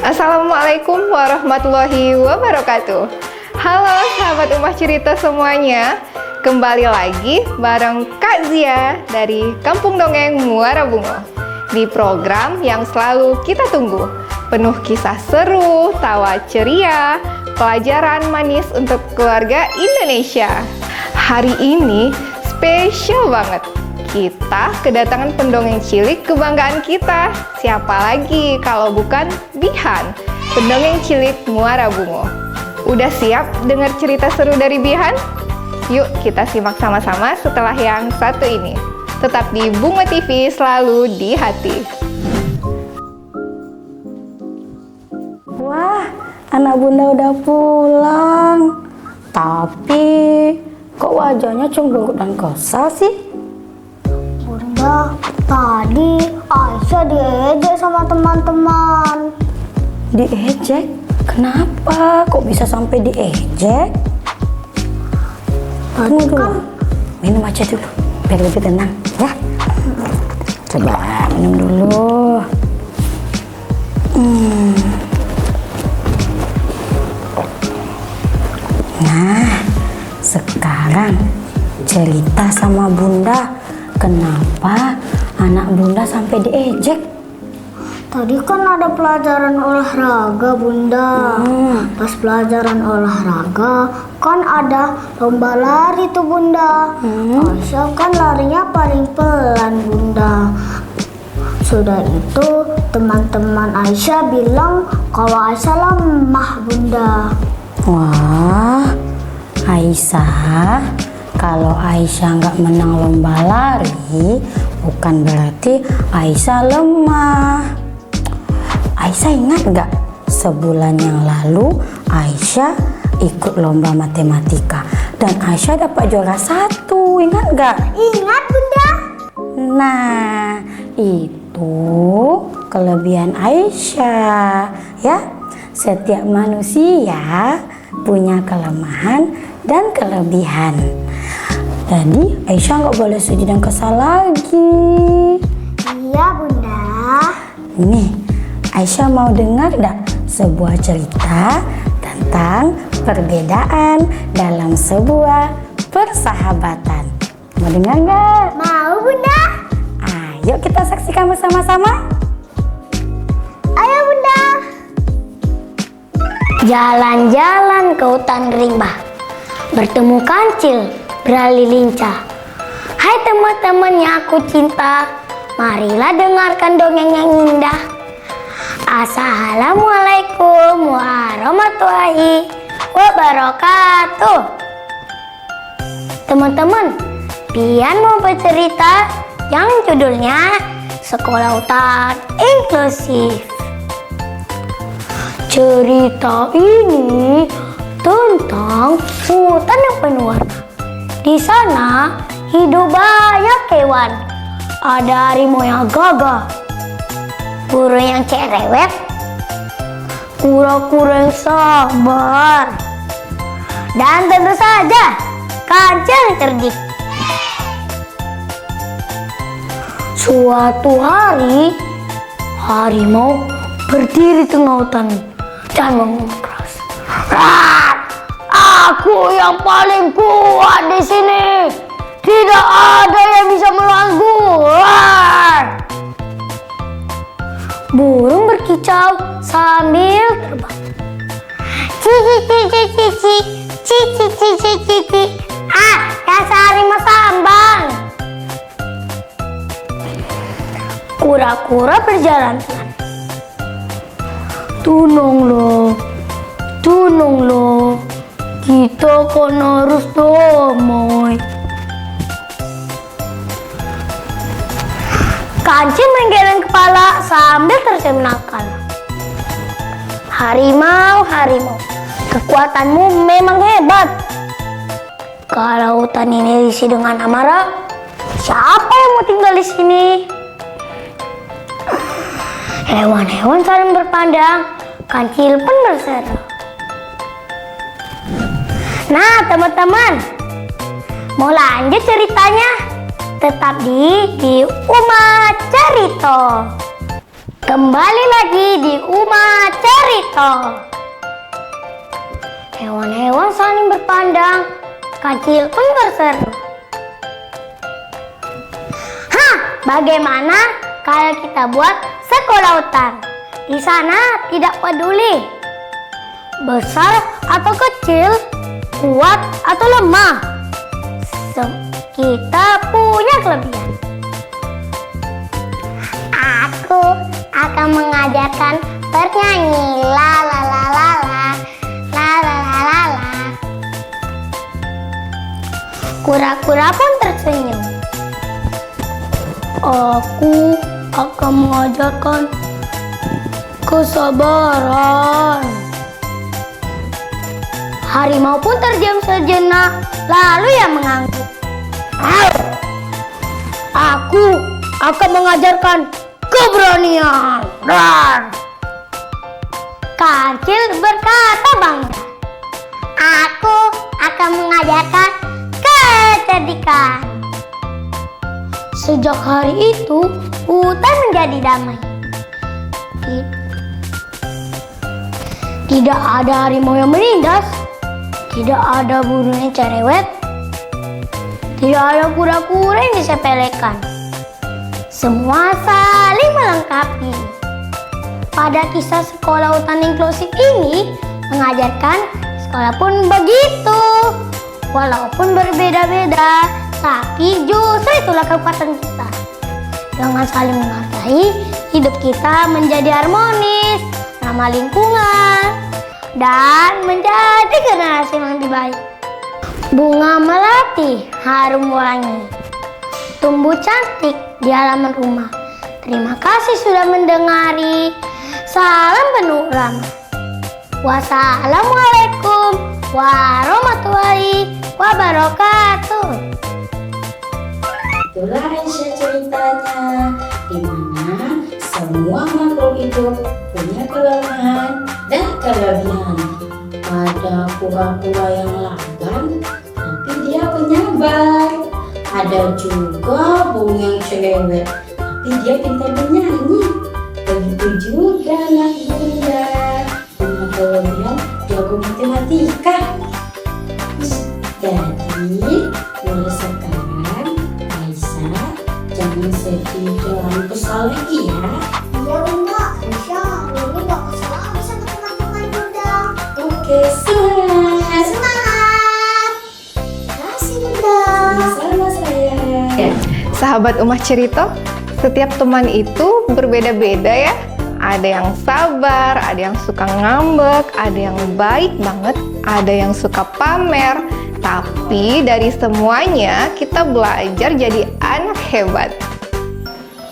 Assalamualaikum warahmatullahi wabarakatuh. Halo sahabat Ummah Cerita semuanya, kembali lagi bareng Kak Zia dari Kampung Dongeng Muara Bungo di program yang selalu kita tunggu, penuh kisah seru, tawa ceria, pelajaran manis untuk keluarga Indonesia. Hari ini spesial banget. Kita kedatangan pendongeng cilik kebanggaan kita. Siapa lagi kalau bukan Bihan, pendongeng cilik Muara Bungo. Udah siap dengar cerita seru dari Bihan? Yuk kita simak sama-sama setelah yang satu ini. Tetap di Bungo TV, selalu di hati. Wah, anak bunda udah pulang. Tapi kok wajahnya cemberut dan kesal sih? Bunda, tadi Aisyah diejek sama teman-teman. Diejek? Kenapa? Kok bisa sampai diejek? Tunggu dulu. Minum aja dulu, biar lebih tenang, ya. Coba minum dulu. Nah, sekarang cerita sama bunda. Kenapa anak bunda sampai diejek? Tadi kan ada pelajaran olahraga, Bunda. Pas pelajaran olahraga kan ada lomba lari tuh, Bunda. Aisyah kan larinya paling pelan, Bunda. Sudah itu teman-teman Aisyah bilang kalau Aisyah lemah, Bunda. Wah, Aisyah, kalau Aisyah nggak menang lomba lari, bukan berarti Aisyah lemah. Aisyah ingat nggak sebulan yang lalu Aisyah ikut lomba matematika dan Aisyah dapat juara 1, ingat nggak? Ingat, Bunda. Nah, itu kelebihan Aisyah, ya. Setiap manusia punya kelemahan dan kelebihan. Jadi Aisyah nggak boleh sedih dan kesal lagi. Iya, Bunda. Nih, Aisyah mau dengar nggak sebuah cerita tentang perbedaan dalam sebuah persahabatan? Mau dengar nggak? Mau, Bunda. Ayo kita saksikan bersama-sama. Ayo, Bunda. Jalan-jalan ke hutan rimba, bertemu kancil beralih lincah. Hai teman-teman yang aku cinta, marilah dengarkan dongeng yang indah. Assalamualaikum warahmatullahi wabarakatuh. Teman-teman, Bian mau bercerita yang judulnya Sekolah Hutan Inklusif. Cerita ini tentang hutan yang penuh warna. Di sana hidup banyak hewan. Ada harimau yang gagah, burung yang cerewet, kura-kura yang sabar, dan tentu saja kancil yang cerdik. Suatu hari, harimau berdiri di tengah hutan dan ngomong keras. Aku yang paling kuat di sini. Tidak ada yang bisa melawanku. Burung berkicau sambil terbang. Cici cici cici cici cici cici. Dasar harimau sambang. Kura-kura berjalan pelan. Tunonglah, kita kan harus damai. Kancil menggeleng kepala sambil tersenyum nakal. Harimau, kekuatanmu memang hebat. Kalau hutan ini diisi dengan amarah, siapa yang mau tinggal di sini? Hewan-hewan saling berpandang, kancil pun berseru. Nah teman-teman, mau lanjut ceritanya? Tetap di Ummah Cerita. Kembali lagi di Uma Cerita. Hewan-hewan saling berpandang, kancil pun berseru. Bagaimana kalau kita buat sekolah hutan? Di sana tidak peduli besar atau kecil, kuat atau lemah. Kita punya kelebihan. Aku akan mengajarkan bernyanyi la la la la la la la la la la. Kura-kura pun tersenyum. Aku akan mengajarkan kesabaran. Harimau pun terdiam sejenak, lalu ia mengangguk. Aku akan mengajarkan keberanian. Kancil berkata bangga. Aku akan mengajarkan kecerdikan. Sejak hari itu, hutan menjadi damai. Tidak ada harimau yang menindas, tidak ada burung yang cerewet, tidak ada kura-kura yang disepelekan. Semua saling melengkapi. Pada kisah sekolah hutan inklusif ini mengajarkan sekolah pun begitu. Walaupun berbeda-beda, tapi justru itulah kekuatan kita. Dengan saling menghargai, hidup kita menjadi harmonis, ramah lingkungan, dan menjadi generasi yang lebih baik. Bunga melati harum wangi, tumbuh cantik di halaman rumah. Terima kasih sudah mendengari. Salam penuh ramah. Wassalamualaikum warahmatullahi wabarakatuh. Itulah Aisyah ceritanya, di mana semua makhluk hidup punya kelemahan dan kelebihan. Ada kura-kura yang lamban, tapi dia penyabar. Ada juga burung yang cerewet, tapi dia pintar bernyanyi. Begitu juga anak bunda, punya kelebihan jago matematika. Jadi mulai sekarang Aisyah jangan sedih dalam kesal lagi ya. Iya bunda, Aisyah ini gak kesal lagi sama teman-teman bunda. Oke, semangat. Semangat. Kasih bunda. Sama saya. Sahabat Uma Cerita, setiap teman itu berbeda-beda ya. Ada yang sabar, ada yang suka ngambek, ada yang baik banget, ada yang suka pamer. Tapi dari semuanya kita belajar jadi anak hebat.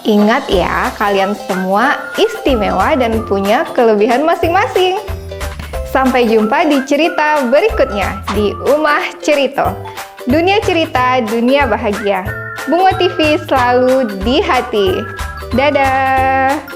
Ingat ya, kalian semua istimewa dan punya kelebihan masing-masing. Sampai jumpa di cerita berikutnya di Uma Cerita. Dunia cerita, dunia bahagia. Bunga TV selalu di hati. Dadah!